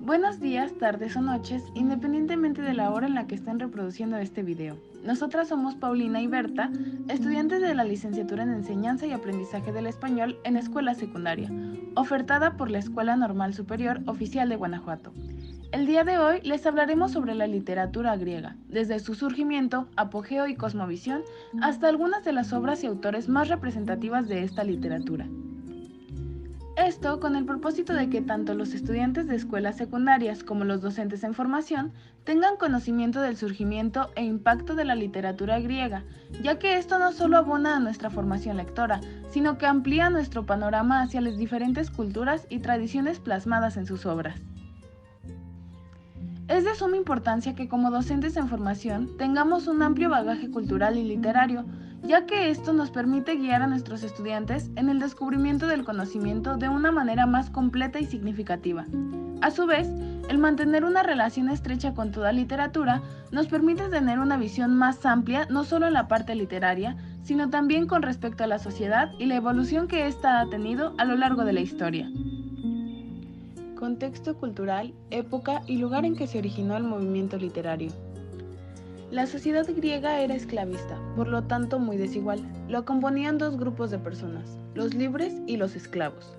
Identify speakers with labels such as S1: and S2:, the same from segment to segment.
S1: Buenos días, tardes o noches, independientemente de la hora en la que estén reproduciendo este video. Nosotras somos Paulina y Berta, estudiantes de la licenciatura en Enseñanza y Aprendizaje del Español en Escuela Secundaria, ofertada por la Escuela Normal Superior Oficial de Guanajuato. El día de hoy les hablaremos sobre la literatura griega, desde su surgimiento, apogeo y cosmovisión, hasta algunas de las obras y autores más representativas de esta literatura. Esto con el propósito de que tanto los estudiantes de escuelas secundarias como los docentes en formación tengan conocimiento del surgimiento e impacto de la literatura griega, ya que esto no solo abona a nuestra formación lectora, sino que amplía nuestro panorama hacia las diferentes culturas y tradiciones plasmadas en sus obras. Es de suma importancia que como docentes en formación tengamos un amplio bagaje cultural y literario, ya que esto nos permite guiar a nuestros estudiantes en el descubrimiento del conocimiento de una manera más completa y significativa. A su vez, el mantener una relación estrecha con toda literatura nos permite tener una visión más amplia no solo en la parte literaria, sino también con respecto a la sociedad y la evolución que ésta ha tenido a lo largo de la historia. Contexto cultural, época y lugar en que se originó el movimiento literario. La sociedad griega era esclavista, por lo tanto muy desigual. Lo componían dos grupos de personas, los libres y los esclavos.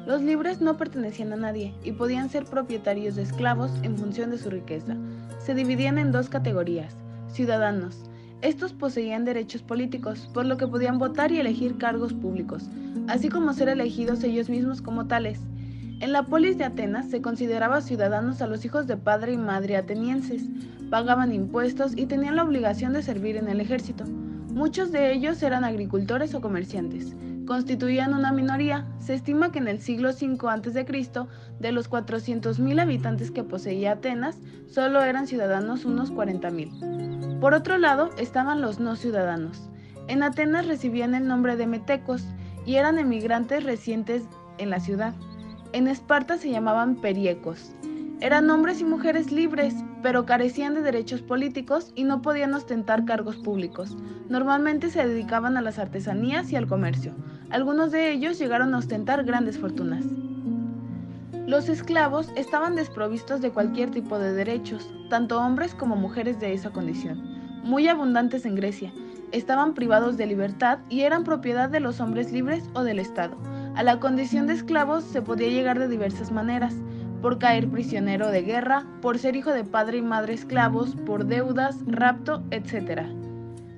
S1: Los libres no pertenecían a nadie y podían ser propietarios de esclavos en función de su riqueza. Se dividían en dos categorías, ciudadanos. Estos poseían derechos políticos, por lo que podían votar y elegir cargos públicos, así como ser elegidos ellos mismos como tales. En la polis de Atenas se consideraba ciudadanos a los hijos de padre y madre atenienses, pagaban impuestos y tenían la obligación de servir en el ejército. Muchos de ellos eran agricultores o comerciantes. Constituían una minoría. Se estima que en el siglo V a.C., de los 400.000 habitantes que poseía Atenas, solo eran ciudadanos unos 40.000. Por otro lado, estaban los no ciudadanos. En Atenas recibían el nombre de metecos y eran emigrantes recientes en la ciudad. En Esparta se llamaban periecos. Eran hombres y mujeres libres, pero carecían de derechos políticos y no podían ostentar cargos públicos. Normalmente se dedicaban a las artesanías y al comercio. Algunos de ellos llegaron a ostentar grandes fortunas. Los esclavos estaban desprovistos de cualquier tipo de derechos, tanto hombres como mujeres de esa condición. Muy abundantes en Grecia, estaban privados de libertad y eran propiedad de los hombres libres o del Estado. A la condición de esclavos se podía llegar de diversas maneras: por caer prisionero de guerra, por ser hijo de padre y madre esclavos, por deudas, rapto, etc.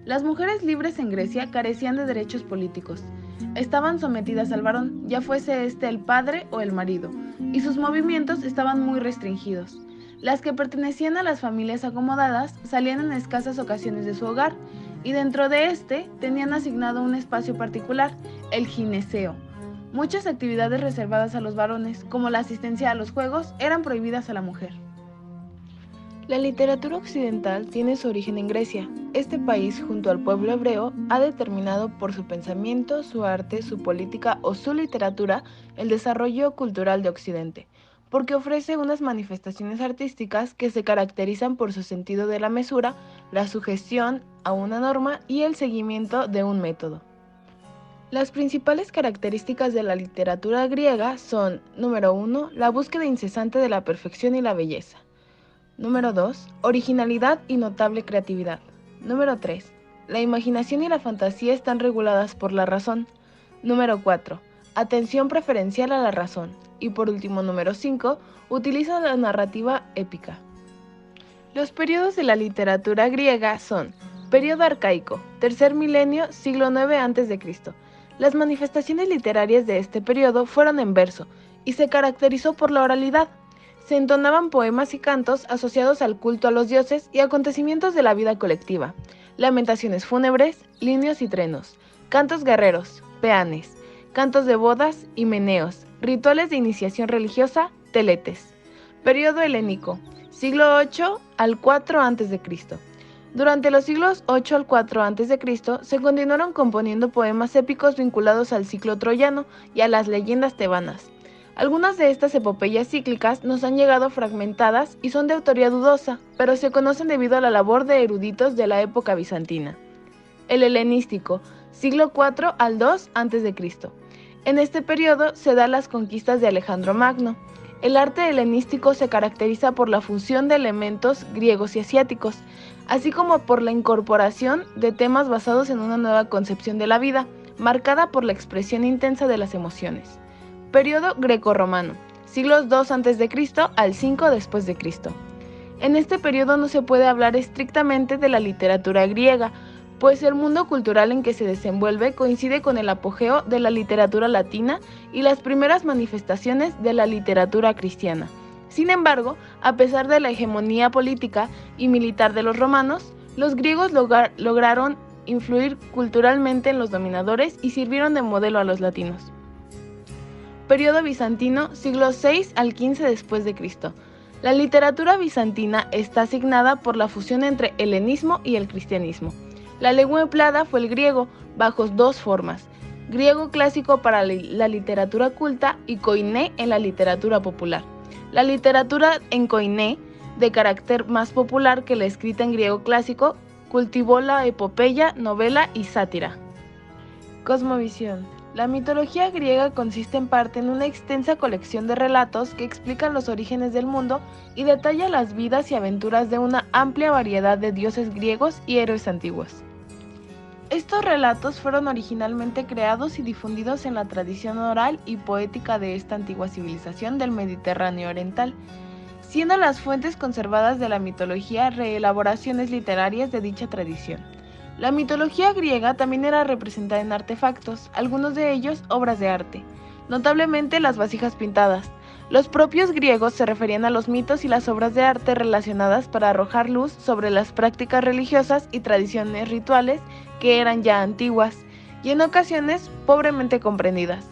S1: Las mujeres libres en Grecia carecían de derechos políticos. Estaban sometidas al varón, ya fuese este el padre o el marido, y sus movimientos estaban muy restringidos. Las que pertenecían a las familias acomodadas salían en escasas ocasiones de su hogar, y dentro de este tenían asignado un espacio particular, el gineceo. Muchas actividades reservadas a los varones, como la asistencia a los juegos, eran prohibidas a la mujer. La literatura occidental tiene su origen en Grecia. Este país, junto al pueblo hebreo, ha determinado por su pensamiento, su arte, su política o su literatura el desarrollo cultural de Occidente, porque ofrece unas manifestaciones artísticas que se caracterizan por su sentido de la mesura, la sugestión a una norma y el seguimiento de un método. Las principales características de la literatura griega son: número 1, la búsqueda incesante de la perfección y la belleza. Número 2, originalidad y notable creatividad. Número 3, la imaginación y la fantasía están reguladas por la razón. Número 4, atención preferencial a la razón. Y por último, número 5, utiliza la narrativa épica. Los periodos de la literatura griega son: periodo arcaico, tercer milenio, siglo IX a.C. Las manifestaciones literarias de este periodo fueron en verso y se caracterizó por la oralidad. Se entonaban poemas y cantos asociados al culto a los dioses y acontecimientos de la vida colectiva, lamentaciones fúnebres, linios y trenos, cantos guerreros, peanes, cantos de bodas y meneos, rituales de iniciación religiosa, teletes. Periodo helénico, siglo VIII al IV a.C. Durante los siglos VIII al IV a.C. se continuaron componiendo poemas épicos vinculados al ciclo troyano y a las leyendas tebanas. Algunas de estas epopeyas cíclicas nos han llegado fragmentadas y son de autoría dudosa, pero se conocen debido a la labor de eruditos de la época bizantina. El helenístico, siglo IV al II a.C. En este periodo se dan las conquistas de Alejandro Magno. El arte helenístico se caracteriza por la fusión de elementos griegos y asiáticos, así como por la incorporación de temas basados en una nueva concepción de la vida, marcada por la expresión intensa de las emociones. Periodo grecorromano, siglos II a.C. al 5 después de Cristo. En este periodo no se puede hablar estrictamente de la literatura griega, pues el mundo cultural en que se desenvuelve coincide con el apogeo de la literatura latina y las primeras manifestaciones de la literatura cristiana. Sin embargo, a pesar de la hegemonía política y militar de los romanos, los griegos lograron influir culturalmente en los dominadores y sirvieron de modelo a los latinos. Periodo bizantino, siglos VI al XV después de Cristo. La literatura bizantina está asignada por la fusión entre el helenismo y el cristianismo. La lengua empleada fue el griego, bajo dos formas: griego clásico para la literatura culta y koiné en la literatura popular. La literatura en koiné, de carácter más popular que la escrita en griego clásico, cultivó la epopeya, novela y sátira. Cosmovisión. La mitología griega consiste en parte en una extensa colección de relatos que explican los orígenes del mundo y detalla las vidas y aventuras de una amplia variedad de dioses griegos y héroes antiguos. Estos relatos fueron originalmente creados y difundidos en la tradición oral y poética de esta antigua civilización del Mediterráneo oriental, siendo las fuentes conservadas de la mitología reelaboraciones literarias de dicha tradición. La mitología griega también era representada en artefactos, algunos de ellos obras de arte, notablemente las vasijas pintadas. Los propios griegos se referían a los mitos y las obras de arte relacionadas para arrojar luz sobre las prácticas religiosas y tradiciones rituales que eran ya antiguas y en ocasiones pobremente comprendidas.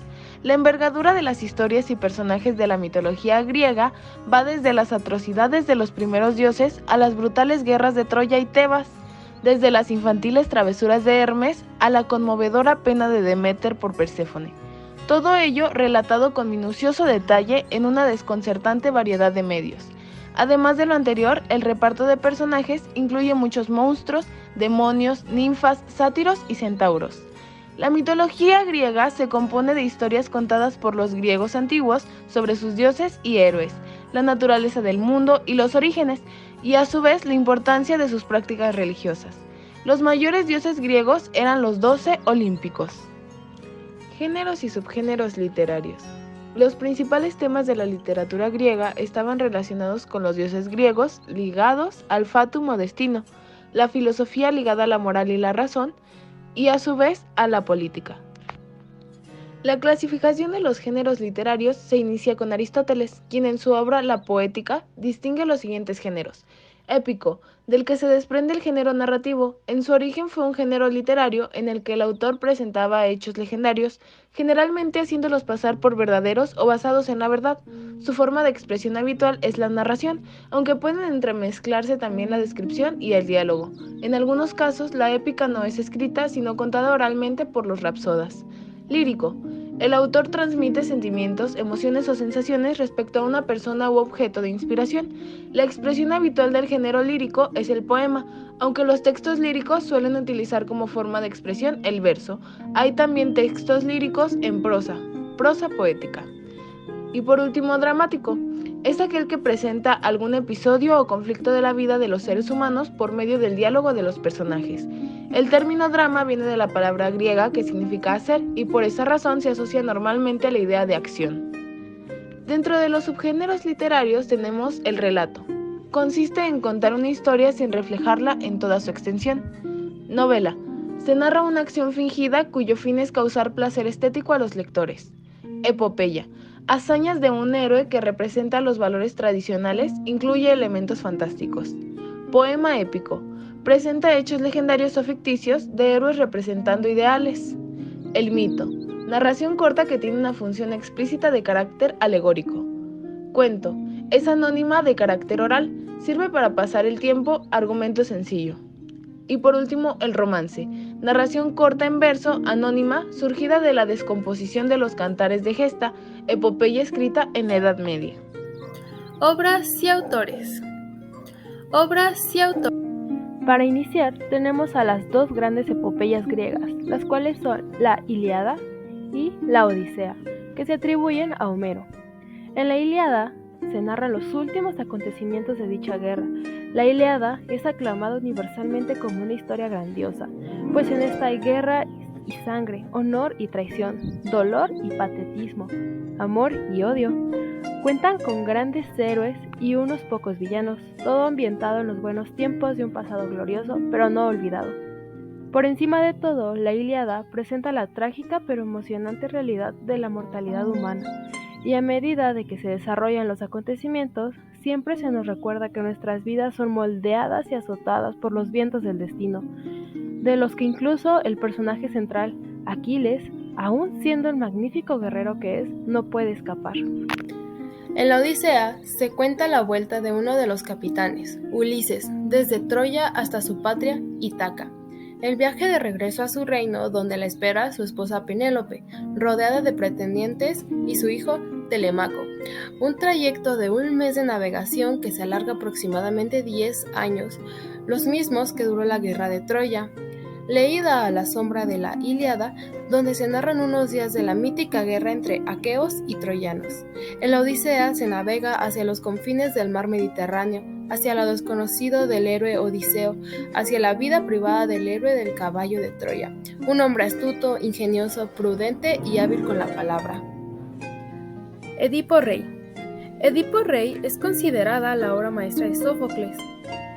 S1: La envergadura de las historias y personajes de la mitología griega va desde las atrocidades de los primeros dioses a las brutales guerras de Troya y Tebas, desde las infantiles travesuras de Hermes a la conmovedora pena de Deméter por Perséfone. Todo ello relatado con minucioso detalle en una desconcertante variedad de medios. Además de lo anterior, el reparto de personajes incluye muchos monstruos, demonios, ninfas, sátiros y centauros. La mitología griega se compone de historias contadas por los griegos antiguos sobre sus dioses y héroes, la naturaleza del mundo y los orígenes, y a su vez la importancia de sus prácticas religiosas. Los mayores dioses griegos eran los 12 olímpicos. Géneros y subgéneros literarios. Los principales temas de la literatura griega estaban relacionados con los dioses griegos, ligados al fatum o destino, la filosofía ligada a la moral y la razón, y a su vez a la política. La clasificación de los géneros literarios se inicia con Aristóteles, quien en su obra La Poética distingue los siguientes géneros. Épico, del que se desprende el género narrativo. En su origen fue un género literario en el que el autor presentaba hechos legendarios, generalmente haciéndolos pasar por verdaderos o basados en la verdad. Su forma de expresión habitual es la narración, aunque pueden entremezclarse también la descripción y el diálogo. En algunos casos, la épica no es escrita, sino contada oralmente por los rapsodas. Lírico. El autor transmite sentimientos, emociones o sensaciones respecto a una persona u objeto de inspiración. La expresión habitual del género lírico es el poema, aunque los textos líricos suelen utilizar como forma de expresión el verso. Hay también textos líricos en prosa poética. Y por último, dramático. Es aquel que presenta algún episodio o conflicto de la vida de los seres humanos por medio del diálogo de los personajes. El término drama viene de la palabra griega que significa hacer y por esa razón se asocia normalmente a la idea de acción. Dentro de los subgéneros literarios tenemos el relato. Consiste en contar una historia sin reflejarla en toda su extensión. Novela. Se narra una acción fingida cuyo fin es causar placer estético a los lectores. Epopeya. Hazañas de un héroe que representa los valores tradicionales, incluye elementos fantásticos. Poema épico. Presenta hechos legendarios o ficticios de héroes representando ideales. El mito. Narración corta que tiene una función explícita de carácter alegórico. Cuento. Es anónima de carácter oral, sirve para pasar el tiempo, argumento sencillo. Y por último, el romance. Narración corta en verso, anónima, surgida de la descomposición de los cantares de gesta, epopeya escrita en la Edad Media.
S2: Obras y autores. Para iniciar, tenemos a las dos grandes epopeyas griegas, las cuales son la Ilíada y la Odisea, que se atribuyen a Homero. En la Ilíada, se narran los últimos acontecimientos de dicha guerra. La Ilíada es aclamada universalmente como una historia grandiosa, pues en esta hay guerra y sangre, honor y traición, dolor y patetismo, amor y odio. Cuentan con grandes héroes y unos pocos villanos, todo ambientado en los buenos tiempos de un pasado glorioso, pero no olvidado. Por encima de todo, la Ilíada presenta la trágica pero emocionante realidad de la mortalidad humana, y a medida de que se desarrollan los acontecimientos, siempre se nos recuerda que nuestras vidas son moldeadas y azotadas por los vientos del destino, de los que incluso el personaje central, Aquiles, aún siendo el magnífico guerrero que es, no puede escapar.
S3: En la Odisea se cuenta la vuelta de uno de los capitanes, Ulises, desde Troya hasta su patria, Ítaca. El viaje de regreso a su reino, donde la espera su esposa Penélope, rodeada de pretendientes, y su hijo Telemaco. Un trayecto de un mes de navegación que se alarga aproximadamente 10 años, los mismos que duró la guerra de Troya. Leída a la sombra de la Ilíada, donde se narran unos días de la mítica guerra entre aqueos y troyanos. En la Odisea se navega hacia los confines del mar Mediterráneo, hacia lo desconocido del héroe Odiseo, hacia la vida privada del héroe del caballo de Troya, un hombre astuto, ingenioso, prudente y hábil con la palabra. Edipo Rey. Edipo Rey es considerada la obra maestra de Sófocles.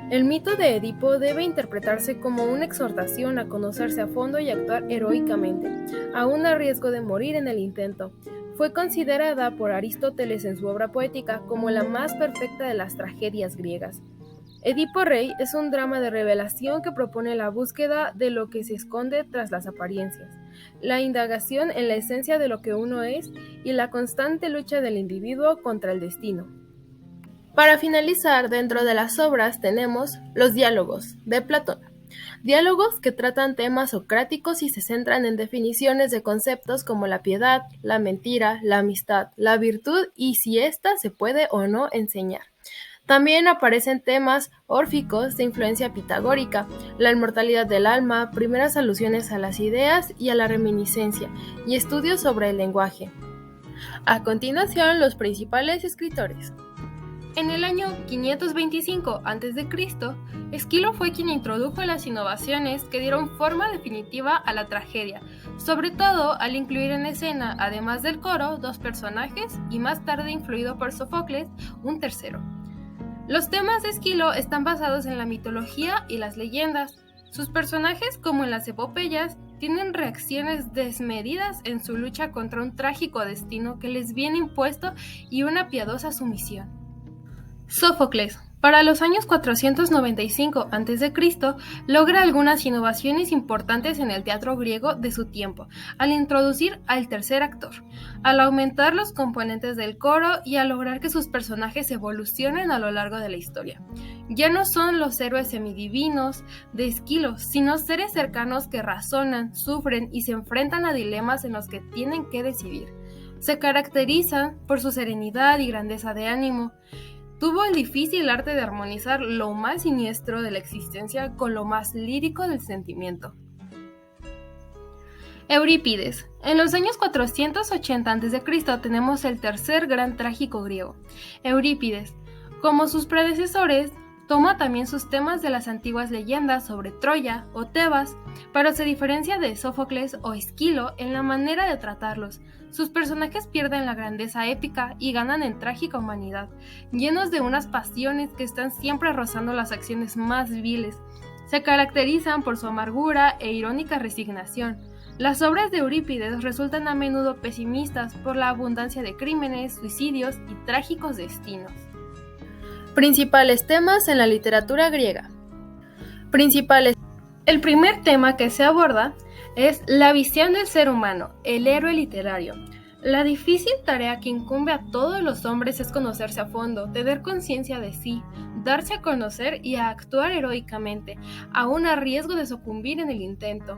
S3: El mito de Edipo debe interpretarse como una exhortación a conocerse a fondo y actuar heroicamente, aún a riesgo de morir en el intento. Fue considerada por Aristóteles en su obra poética como la más perfecta de las tragedias griegas. Edipo Rey es un drama de revelación que propone la búsqueda de lo que se esconde tras las apariencias, la indagación en la esencia de lo que uno es y la constante lucha del individuo contra el destino. Para finalizar, dentro de las obras tenemos los diálogos de Platón. Diálogos que tratan temas socráticos y se centran en definiciones de conceptos como la piedad, la mentira, la amistad, la virtud y si ésta se puede o no enseñar. También aparecen temas órficos de influencia pitagórica, la inmortalidad del alma, primeras alusiones a las ideas y a la reminiscencia, y estudios sobre el lenguaje. A continuación, los principales escritores. En el año 525 a.C., Esquilo fue quien introdujo las innovaciones que dieron forma definitiva a la tragedia, sobre todo al incluir en escena, además del coro, 2 personajes y más tarde influido por Sófocles, un tercero. Los temas de Esquilo están basados en la mitología y las leyendas. Sus personajes, como en las epopeyas, tienen reacciones desmedidas en su lucha contra un trágico destino que les viene impuesto y una piadosa sumisión. Sófocles, para los años 495 a.C., logra algunas innovaciones importantes en el teatro griego de su tiempo, al introducir al tercer actor, al aumentar los componentes del coro y al lograr que sus personajes evolucionen a lo largo de la historia. Ya no son los héroes semidivinos de Esquilo, sino seres cercanos que razonan, sufren y se enfrentan a dilemas en los que tienen que decidir. Se caracterizan por su serenidad y grandeza de ánimo. Tuvo el difícil arte de armonizar lo más siniestro de la existencia con lo más lírico del sentimiento. Eurípides. En los años 480 a.C. tenemos el tercer gran trágico griego, Eurípides. Como sus predecesores, toma también sus temas de las antiguas leyendas sobre Troya o Tebas, pero se diferencia de Sófocles o Esquilo en la manera de tratarlos. Sus personajes pierden la grandeza épica y ganan en trágica humanidad, llenos de unas pasiones que están siempre rozando las acciones más viles. Se caracterizan por su amargura e irónica resignación. Las obras de Eurípides resultan a menudo pesimistas por la abundancia de crímenes, suicidios y trágicos destinos. Principales temas en la literatura griega. El primer tema que se aborda es la visión del ser humano, el héroe literario. La difícil tarea que incumbe a todos los hombres es conocerse a fondo, tener conciencia de sí, darse a conocer y a actuar heroicamente, aún a riesgo de sucumbir en el intento.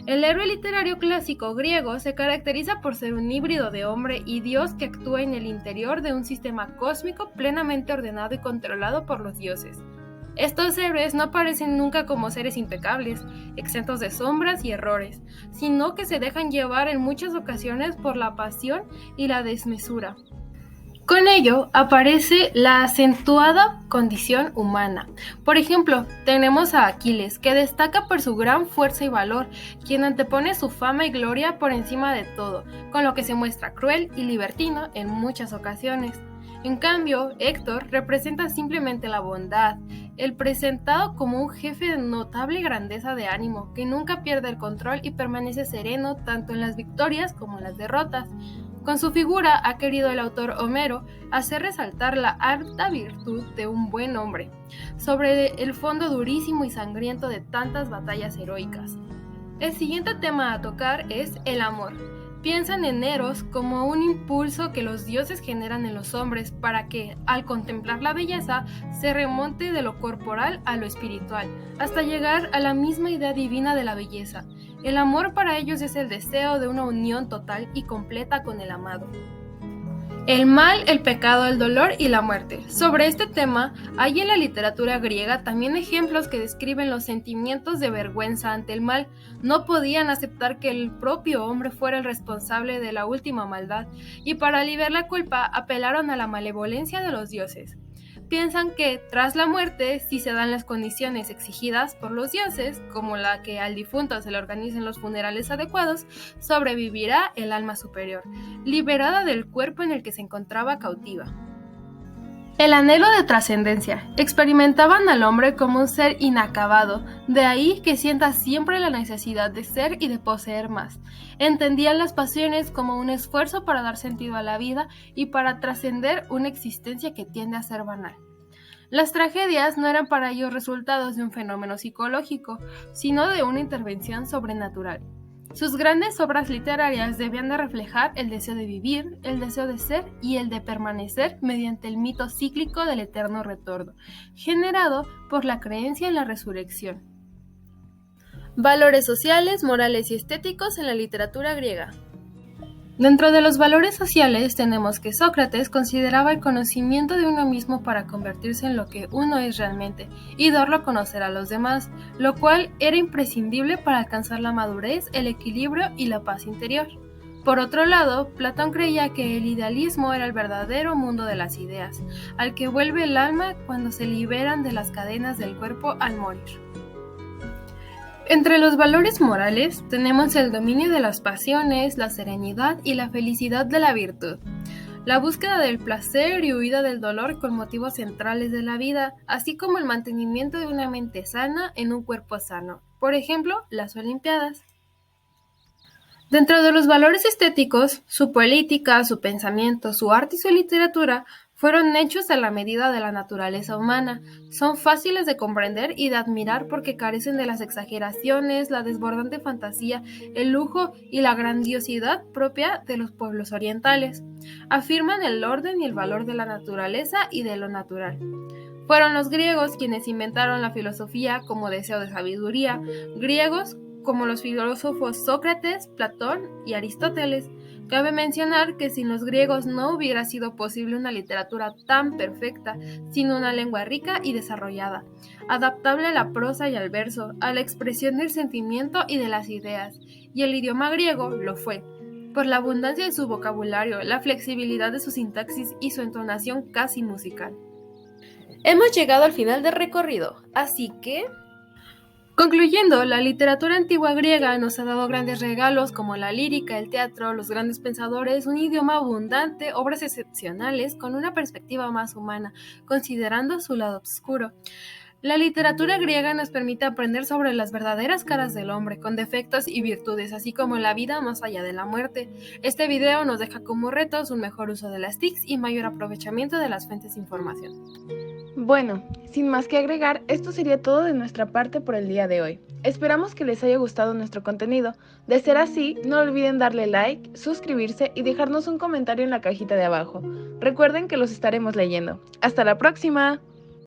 S3: El héroe literario clásico griego se caracteriza por ser un híbrido de hombre y dios que actúa en el interior de un sistema cósmico plenamente ordenado y controlado por los dioses. Estos héroes no aparecen nunca como seres impecables, exentos de sombras y errores, sino que se dejan llevar en muchas ocasiones por la pasión y la desmesura. Con ello aparece la acentuada condición humana. Por ejemplo, tenemos a Aquiles, que destaca por su gran fuerza y valor, quien antepone su fama y gloria por encima de todo, con lo que se muestra cruel y libertino en muchas ocasiones. En cambio, Héctor representa simplemente la bondad, el presentado como un jefe de notable grandeza de ánimo, que nunca pierde el control y permanece sereno tanto en las victorias como en las derrotas. Con su figura ha querido el autor Homero hacer resaltar la alta virtud de un buen hombre, sobre el fondo durísimo y sangriento de tantas batallas heroicas. El siguiente tema a tocar es el amor. Piensan en Eros como un impulso que los dioses generan en los hombres para que, al contemplar la belleza, se remonte de lo corporal a lo espiritual, hasta llegar a la misma idea divina de la belleza. El amor para ellos es el deseo de una unión total y completa con el amado. El mal, el pecado, el dolor y la muerte. Sobre este tema, hay en la literatura griega también ejemplos que describen los sentimientos de vergüenza ante el mal. No podían aceptar que el propio hombre fuera el responsable de la última maldad, y para aliviar la culpa apelaron a la malevolencia de los dioses. Piensan que, tras la muerte, si se dan las condiciones exigidas por los dioses, como la que al difunto se le organicen los funerales adecuados, sobrevivirá el alma superior, liberada del cuerpo en el que se encontraba cautiva. El anhelo de trascendencia. Experimentaban al hombre como un ser inacabado, de ahí que sienta siempre la necesidad de ser y de poseer más. Entendían las pasiones como un esfuerzo para dar sentido a la vida y para trascender una existencia que tiende a ser banal. Las tragedias no eran para ellos resultados de un fenómeno psicológico, sino de una intervención sobrenatural. Sus grandes obras literarias debían de reflejar el deseo de vivir, el deseo de ser y el de permanecer mediante el mito cíclico del eterno retorno, generado por la creencia en la resurrección. Valores sociales, morales y estéticos en la literatura griega. Dentro de los valores sociales tenemos que Sócrates consideraba el conocimiento de uno mismo para convertirse en lo que uno es realmente y darlo a conocer a los demás, lo cual era imprescindible para alcanzar la madurez, el equilibrio y la paz interior. Por otro lado, Platón creía que el idealismo era el verdadero mundo de las ideas, al que vuelve el alma cuando se liberan de las cadenas del cuerpo al morir. Entre los valores morales tenemos el dominio de las pasiones, la serenidad y la felicidad de la virtud, la búsqueda del placer y huida del dolor con motivos centrales de la vida, así como el mantenimiento de una mente sana en un cuerpo sano, por ejemplo, las Olimpiadas. Dentro de los valores estéticos, su política, su pensamiento, su arte y su literatura fueron hechos a la medida de la naturaleza humana. Son fáciles de comprender y de admirar porque carecen de las exageraciones, la desbordante fantasía, el lujo y la grandiosidad propia de los pueblos orientales. Afirman el orden y el valor de la naturaleza y de lo natural. Fueron los griegos quienes inventaron la filosofía como deseo de sabiduría, griegos como los filósofos Sócrates, Platón y Aristóteles. Cabe mencionar que sin los griegos no hubiera sido posible una literatura tan perfecta, sin una lengua rica y desarrollada, adaptable a la prosa y al verso, a la expresión del sentimiento y de las ideas, y el idioma griego lo fue, por la abundancia de su vocabulario, la flexibilidad de su sintaxis y su entonación casi musical. Hemos llegado al final del recorrido, así que... Concluyendo, la literatura antigua griega nos ha dado grandes regalos como la lírica, el teatro, los grandes pensadores, un idioma abundante, obras excepcionales con una perspectiva más humana, considerando su lado oscuro. La literatura griega nos permite aprender sobre las verdaderas caras del hombre, con defectos y virtudes, así como la vida más allá de la muerte. Este video nos deja como retos un mejor uso de las TICs y mayor aprovechamiento de las fuentes de información.
S1: Bueno, sin más que agregar, esto sería todo de nuestra parte por el día de hoy. Esperamos que les haya gustado nuestro contenido. De ser así, no olviden darle like, suscribirse y dejarnos un comentario en la cajita de abajo. Recuerden que los estaremos leyendo. ¡Hasta la próxima!